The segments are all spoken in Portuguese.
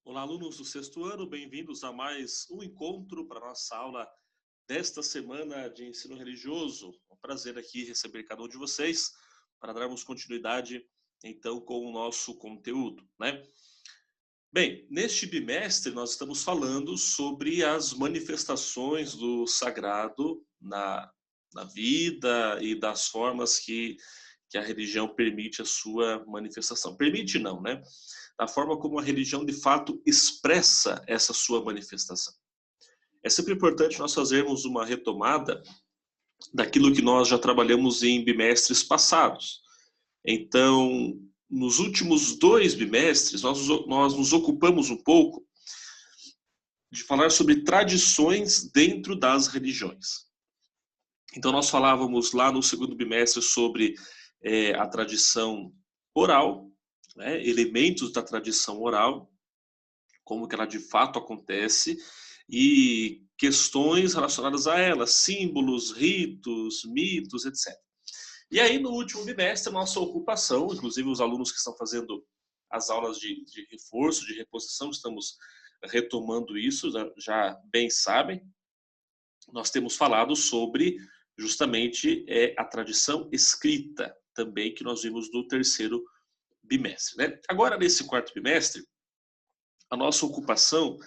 Olá, alunos do sexto ano, bem-vindos a mais um encontro para a nossa aula desta semana de ensino religioso. É um prazer aqui receber cada um de vocês para darmos continuidade, então, com o nosso conteúdo, né? Bem, neste bimestre nós estamos falando sobre as manifestações do sagrado na vida e das formas que a religião permite a sua manifestação. Permite não, né? Da forma como a religião de fato expressa essa sua manifestação. É sempre importante nós fazermos uma retomada daquilo que nós já trabalhamos em bimestres passados. Então, nos últimos 2 bimestres, nós nos ocupamos um pouco de falar sobre tradições dentro das religiões. Então, nós falávamos lá no segundo bimestre sobre a tradição oral, né, elementos da tradição oral, como que ela de fato acontece, e questões relacionadas a ela, símbolos, ritos, mitos, etc. E aí, no último bimestre, nossa ocupação, inclusive os alunos que estão fazendo as aulas de reforço, de reposição, estamos retomando isso, já bem sabem, nós temos falado sobre justamente a tradição escrita, também que nós vimos no terceiro bimestre, né? Agora, nesse quarto bimestre, a nossa ocupação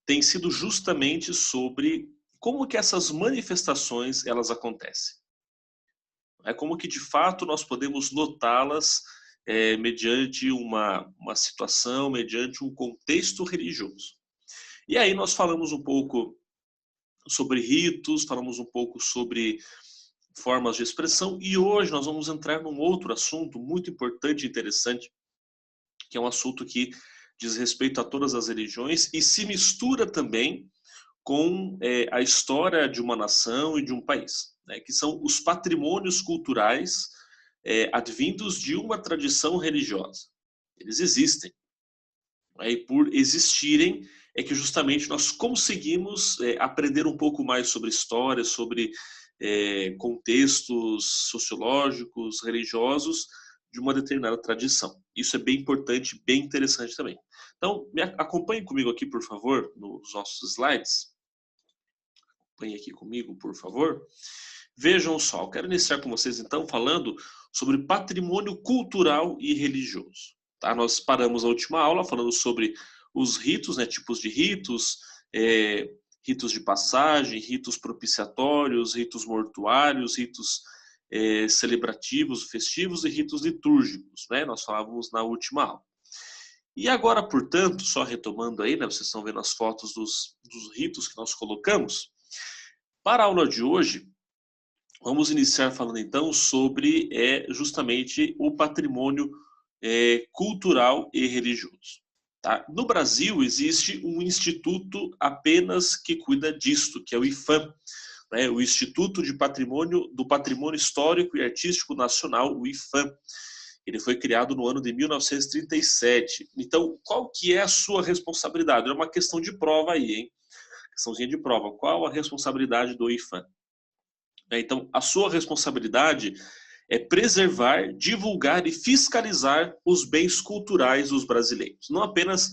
tem sido justamente sobre como que essas manifestações elas acontecem. É como que de fato nós podemos notá-las mediante uma situação, mediante um contexto religioso. E aí nós falamos um pouco sobre ritos, falamos um pouco sobre formas de expressão, e hoje nós vamos entrar num outro assunto muito importante e interessante, que é um assunto que diz respeito a todas as religiões e se mistura também com a história de uma nação e de um país, né, que são os patrimônios culturais advindos de uma tradição religiosa. Eles existem. Né, e por existirem, é que justamente nós conseguimos aprender um pouco mais sobre história, sobre contextos sociológicos, religiosos de uma determinada tradição. Isso é bem importante, bem interessante também. Então, acompanhe comigo aqui, por favor, nos nossos slides. Acompanhe aqui comigo, por favor. Vejam só, eu quero iniciar com vocês, então, falando sobre patrimônio cultural e religioso. Tá? Nós paramos a última aula falando sobre os ritos, né, tipos de ritos, ritos de passagem, ritos propiciatórios, ritos mortuários, ritos celebrativos, festivos e ritos litúrgicos, né? Nós falávamos na última aula. E agora, portanto, só retomando aí, né, vocês estão vendo as fotos dos ritos que nós colocamos. Para a aula de hoje, vamos iniciar falando então sobre justamente o patrimônio cultural e religioso. Tá? No Brasil existe um instituto apenas que cuida disto, que é o IPHAN, né? O Instituto do Patrimônio Histórico e Artístico Nacional, o IPHAN. Ele foi criado no ano de 1937. Então, qual que é a sua responsabilidade? É uma questão de prova aí, hein? Questãozinha de prova. Qual a responsabilidade do IPHAN? Então, a sua responsabilidade é preservar, divulgar e fiscalizar os bens culturais dos brasileiros. Não apenas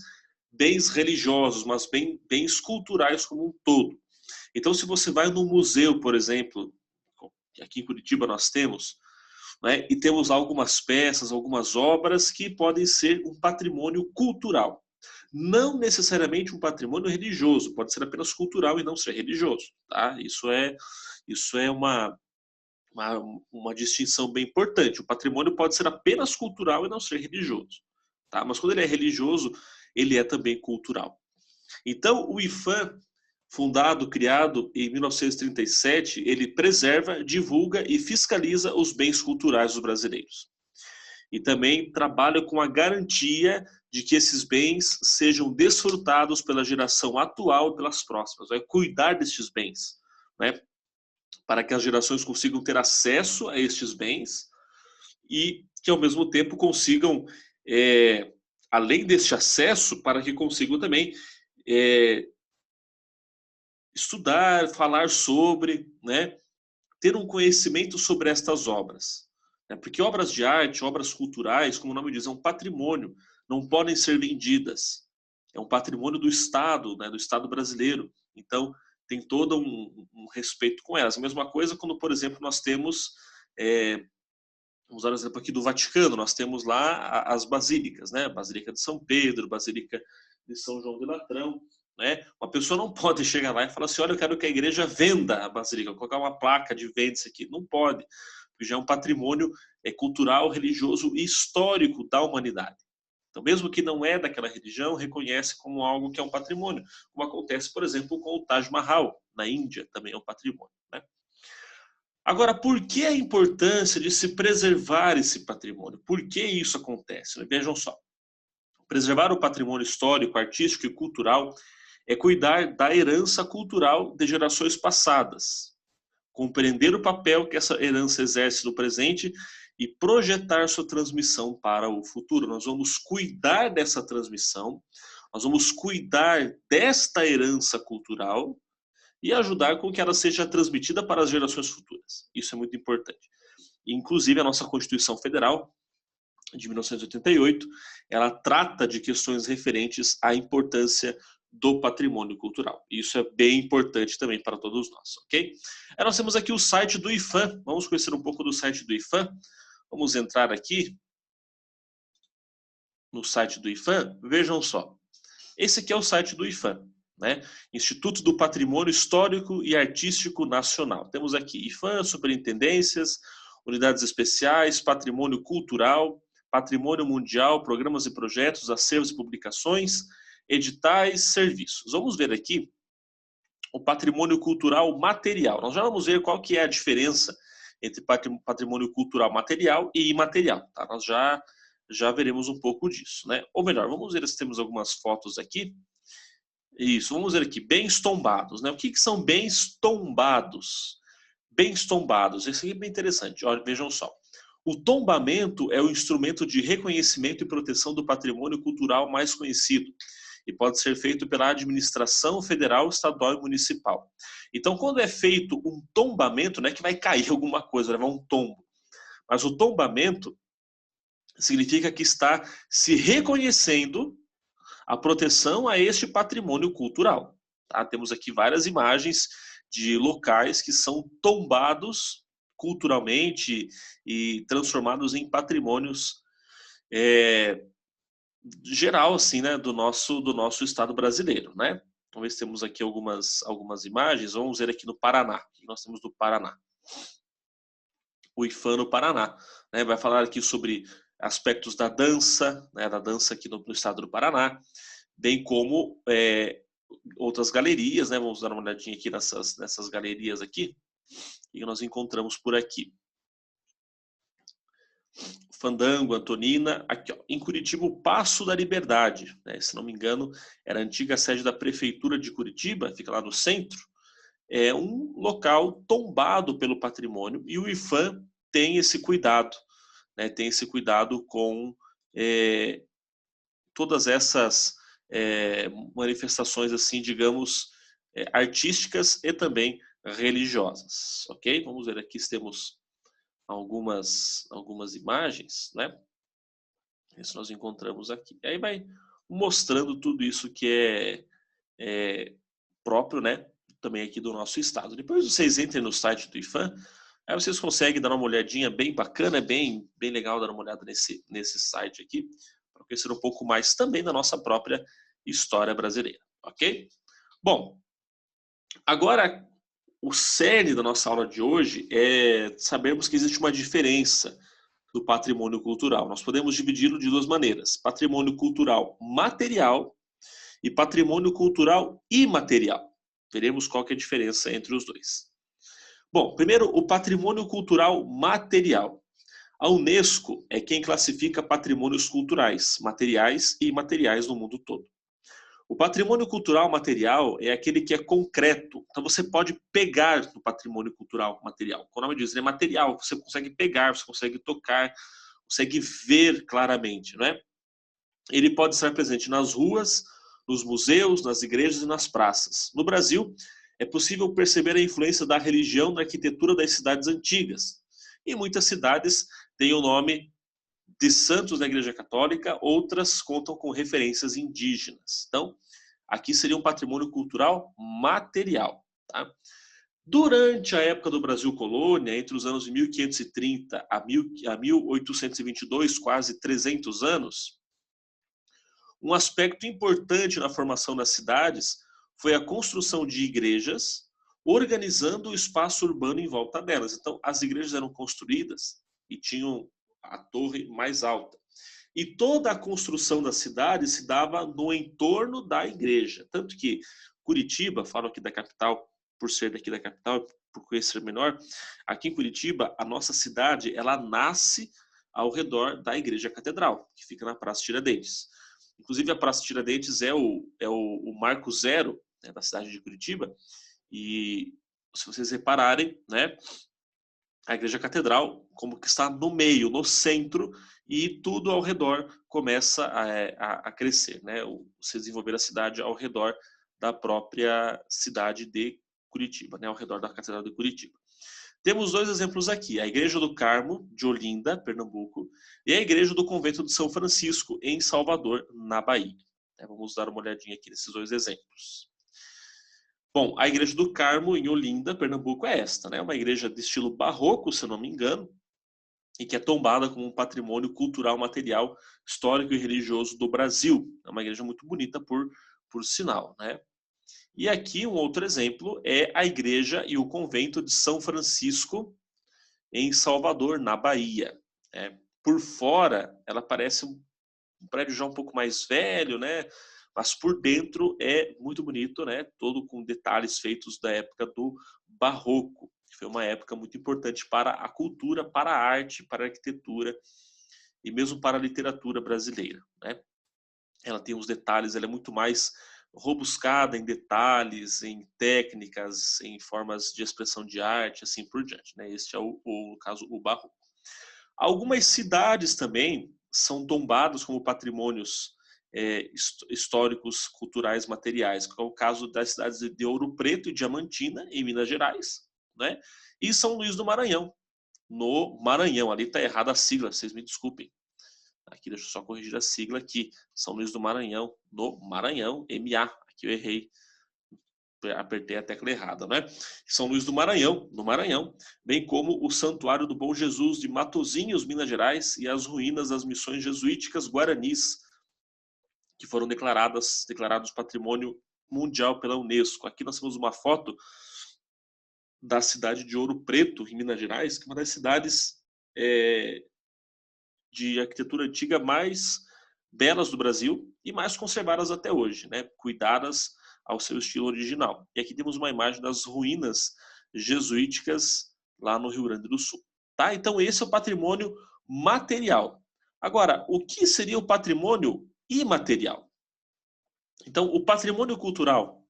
bens religiosos, mas bens culturais como um todo. Então, se você vai no museu, por exemplo, que aqui em Curitiba nós temos, né, e temos algumas peças, algumas obras que podem ser um patrimônio cultural. Não necessariamente um patrimônio religioso, pode ser apenas cultural e não ser religioso. Tá? Isso é uma distinção bem importante. O patrimônio pode ser apenas cultural e não ser religioso. Tá? Mas quando ele é religioso, ele é também cultural. Então, o IPHAN, fundado, criado em 1937, ele preserva, divulga e fiscaliza os bens culturais dos brasileiros. E também trabalha com a garantia de que esses bens sejam desfrutados pela geração atual e pelas próximas. Vai cuidar destes bens, né? Para que as gerações consigam ter acesso a estes bens e que, ao mesmo tempo, consigam, além deste acesso, para que consigam também estudar, falar sobre, né, ter um conhecimento sobre estas obras. Né? Porque obras de arte, obras culturais, como o nome diz, é um patrimônio, não podem ser vendidas. é um patrimônio do Estado, né, do Estado brasileiro. Então, tem todo um respeito com elas. A mesma coisa quando, por exemplo, nós temos, vamos dar um exemplo aqui do Vaticano, nós temos lá as basílicas, né? Basílica de São Pedro, Basílica de São João de Latrão, né? Uma pessoa não pode chegar lá e falar assim, olha, eu quero que a igreja venda a basílica, colocar uma placa de venda-se aqui. Não pode, porque já é um patrimônio cultural, religioso e histórico da humanidade. Então, mesmo que não é daquela religião, reconhece como algo que é um patrimônio, como acontece, por exemplo, com o Taj Mahal, na Índia, também é um patrimônio, né? Agora, por que a importância de se preservar esse patrimônio? Por que isso acontece? Vejam só. Preservar o patrimônio histórico, artístico e cultural é cuidar da herança cultural de gerações passadas, compreender o papel que essa herança exerce no presente e projetar sua transmissão para o futuro. Nós vamos cuidar dessa transmissão, nós vamos cuidar desta herança cultural e ajudar com que ela seja transmitida para as gerações futuras. Isso é muito importante. Inclusive, a nossa Constituição Federal, de 1988, ela trata de questões referentes à importância do patrimônio cultural. Isso é bem importante também para todos nós, ok? Aí nós temos aqui o site do IPHAN. Vamos conhecer um pouco do site do IPHAN. Vamos entrar aqui no site do IPHAN. Vejam só. Esse aqui é o site do IPHAN, né? Instituto do Patrimônio Histórico e Artístico Nacional. Temos aqui IPHAN, superintendências, unidades especiais, patrimônio cultural, patrimônio mundial, programas e projetos, acervos e publicações, editais, serviços. Vamos ver aqui o patrimônio cultural material. Nós já vamos ver qual que é a diferença entre patrimônio cultural material e imaterial, tá? Nós já veremos um pouco disso, né? Ou melhor, vamos ver se temos algumas fotos aqui. Isso, vamos ver aqui, bens tombados, né? O que são bens tombados? Bens tombados, isso aqui é bem interessante, olha, vejam só. O tombamento é o instrumento de reconhecimento e proteção do patrimônio cultural mais conhecido e pode ser feito pela administração federal, estadual e municipal. Então, quando é feito um tombamento, não é que vai cair alguma coisa, vai levar um tombo, mas o tombamento significa que está se reconhecendo a proteção a este patrimônio cultural. Tá? Temos aqui várias imagens de locais que são tombados culturalmente e transformados em patrimônios geral, assim, né, do nosso estado brasileiro, né? Vamos ver se temos aqui algumas imagens. Vamos ver aqui no Paraná. O que nós temos do Paraná? O IPHAN no Paraná, né? Vai falar aqui sobre aspectos da dança, né, da dança aqui no estado do Paraná, bem como outras galerias, né? Vamos dar uma olhadinha aqui nessas galerias aqui, e nós encontramos por aqui. Fandango, Antonina, aqui ó, em Curitiba o Paço da Liberdade, né? Se não me engano, era a antiga sede da Prefeitura de Curitiba, fica lá no centro. É um local tombado pelo patrimônio e o IPHAN tem esse cuidado, né? Tem esse cuidado com todas essas manifestações, assim, digamos, artísticas e também religiosas, ok? Vamos ver aqui se temos algumas imagens, né? Isso nós encontramos aqui. Aí vai mostrando tudo isso que é próprio, né? Também aqui do nosso estado. Depois vocês entrem no site do IPHAN, aí vocês conseguem dar uma olhadinha bem bacana, bem legal dar uma olhada nesse site aqui, para conhecer um pouco mais também da nossa própria história brasileira, ok? Bom, agora o cerne da nossa aula de hoje é sabermos que existe uma diferença do patrimônio cultural. Nós podemos dividi-lo de duas maneiras: patrimônio cultural material e patrimônio cultural imaterial. Veremos qual que é a diferença entre os dois. Bom, primeiro, o patrimônio cultural material. A Unesco é quem classifica patrimônios culturais, materiais e imateriais no mundo todo. O patrimônio cultural material é aquele que é concreto. Então você pode pegar no patrimônio cultural material. Como o nome diz, ele é material. Você consegue pegar, você consegue tocar, consegue ver claramente, não é? Ele pode estar presente nas ruas, nos museus, nas igrejas e nas praças. No Brasil, é possível perceber a influência da religião na arquitetura das cidades antigas. E muitas cidades têm o nome de santos da Igreja Católica, outras contam com referências indígenas. Então, aqui seria um patrimônio cultural material. Tá? Durante a época do Brasil colônia, entre os anos de 1530 a 1822, quase 300 anos, um aspecto importante na formação das cidades foi a construção de igrejas, organizando o espaço urbano em volta delas. Então, as igrejas eram construídas e tinham a torre mais alta. E toda a construção da cidade se dava no entorno da igreja. Tanto que Curitiba, falo aqui da capital, por ser daqui da capital, por conhecer menor, aqui em Curitiba, a nossa cidade, ela nasce ao redor da Igreja Catedral, que fica na Praça Tiradentes. Inclusive, a Praça Tiradentes é o marco zero, né, da cidade de Curitiba. E se vocês repararem, né, a Igreja Catedral como que está no meio, no centro, e tudo ao redor começa a crescer, né, se desenvolver a cidade ao redor da própria cidade de Curitiba, né, ao redor da Catedral de Curitiba. Temos dois exemplos aqui, a Igreja do Carmo, de Olinda, Pernambuco, e a Igreja do Convento de São Francisco, em Salvador, na Bahia. Vamos dar uma olhadinha aqui nesses dois exemplos. Bom, a Igreja do Carmo, em Olinda, Pernambuco, é esta, né? Uma igreja de estilo barroco, se eu não me engano, e que é tombada como um patrimônio cultural, material, histórico e religioso do Brasil. É uma igreja muito bonita, por sinal, né? E aqui um outro exemplo é a igreja e o convento de São Francisco, em Salvador, na Bahia. Por fora, ela parece um prédio já um pouco mais velho, né? Mas por dentro é muito bonito, né? Todo com detalhes feitos da época do Barroco, que foi uma época muito importante para a cultura, para a arte, para a arquitetura e mesmo para a literatura brasileira, né? Ela tem os detalhes, ela é muito mais robuscada em detalhes, em técnicas, em formas de expressão de arte, assim por diante, né? Este é no caso, o Barroco. Algumas cidades também são tombadas como patrimônios históricos, culturais, materiais, que é o caso das cidades de Ouro Preto e Diamantina, em Minas Gerais, né? E São Luís do Maranhão, no Maranhão. Ali está errada a sigla, vocês me desculpem. Aqui, deixa eu só corrigir a sigla aqui. São Luís do Maranhão, no Maranhão, MA. Aqui eu errei, apertei a tecla errada, né? São Luís do Maranhão, no Maranhão, bem como o Santuário do Bom Jesus de Matozinhos, Minas Gerais, e as ruínas das missões jesuíticas guaranis, que foram declarados patrimônio mundial pela Unesco. Aqui nós temos uma foto da cidade de Ouro Preto, em Minas Gerais, que é uma das cidades de arquitetura antiga mais belas do Brasil e mais conservadas até hoje, né? Cuidadas ao seu estilo original. E aqui temos uma imagem das ruínas jesuíticas lá no Rio Grande do Sul. Tá? Então esse é o patrimônio material. Agora, o que seria o patrimônio imaterial? Então, o patrimônio cultural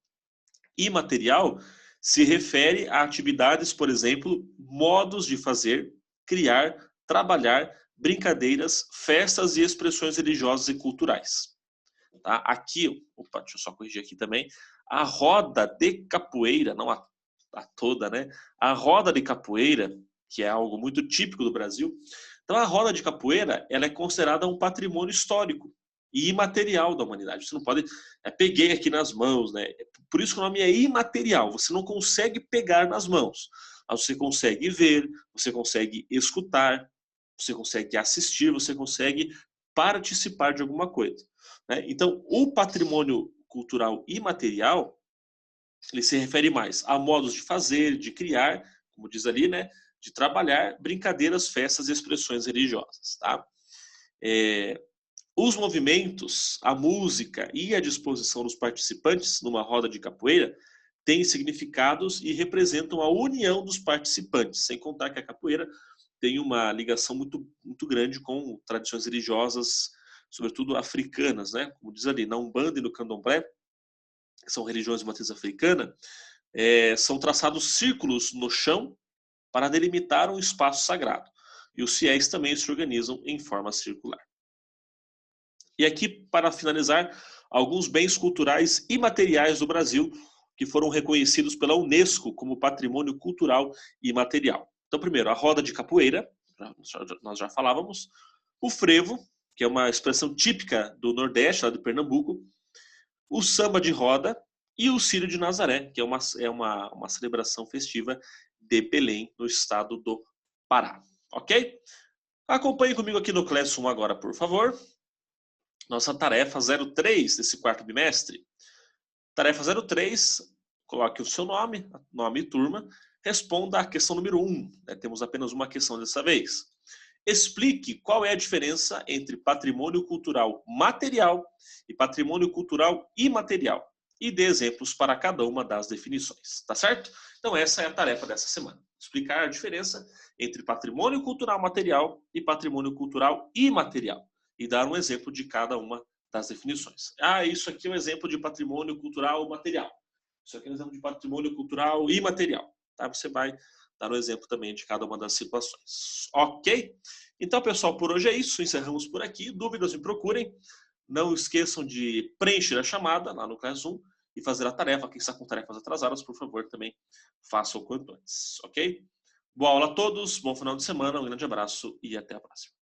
imaterial se refere a atividades, por exemplo, modos de fazer, criar, trabalhar, brincadeiras, festas e expressões religiosas e culturais. Tá? Aqui, deixa eu só corrigir aqui também, a roda de capoeira, não a toda, né? A roda de capoeira, que é algo muito típico do Brasil. Então, a roda de capoeira, ela é considerada um patrimônio histórico e imaterial da humanidade. Você não pode... peguei aqui nas mãos, né? Por isso que o nome é imaterial. Você não consegue pegar nas mãos. Mas você consegue ver, você consegue escutar, você consegue assistir, você consegue participar de alguma coisa, né? Então, o patrimônio cultural imaterial, ele se refere mais a modos de fazer, de criar, como diz ali, né? De trabalhar, brincadeiras, festas e expressões religiosas, tá? Os movimentos, a música e a disposição dos participantes numa roda de capoeira têm significados e representam a união dos participantes, sem contar que a capoeira tem uma ligação muito, muito grande com tradições religiosas, sobretudo africanas, né? Como diz ali, na Umbanda e no Candomblé, que são religiões de matriz africana, são traçados círculos no chão para delimitar um espaço sagrado. E os fiéis também se organizam em forma circular. E aqui, para finalizar, alguns bens culturais imateriais do Brasil que foram reconhecidos pela Unesco como patrimônio cultural imaterial. Então, primeiro, a roda de capoeira, nós já falávamos, o frevo, que é uma expressão típica do Nordeste, lá de Pernambuco, o samba de roda e o Círio de Nazaré, que é uma celebração festiva de Belém, no estado do Pará. Ok? Acompanhe comigo aqui no Classroom agora, por favor. Nossa tarefa 03 desse quarto bimestre. Tarefa 03, coloque o seu nome e turma, responda a questão número 1. Temos apenas uma questão dessa vez. Explique qual é a diferença entre patrimônio cultural material e patrimônio cultural imaterial. E dê exemplos para cada uma das definições, tá certo? Então essa é a tarefa dessa semana. Explicar a diferença entre patrimônio cultural material e patrimônio cultural imaterial. E dar um exemplo de cada uma das definições. Isso aqui é um exemplo de patrimônio cultural material. Isso aqui é um exemplo de patrimônio cultural imaterial. Tá? Você vai dar um exemplo também de cada uma das situações. Ok? Então, pessoal, por hoje é isso. Encerramos por aqui. Dúvidas, me procurem. Não esqueçam de preencher a chamada lá no Classroom e fazer a tarefa. Quem está com tarefas atrasadas, por favor, também façam o quanto antes. Ok? Boa aula a todos, bom final de semana, um grande abraço e até a próxima.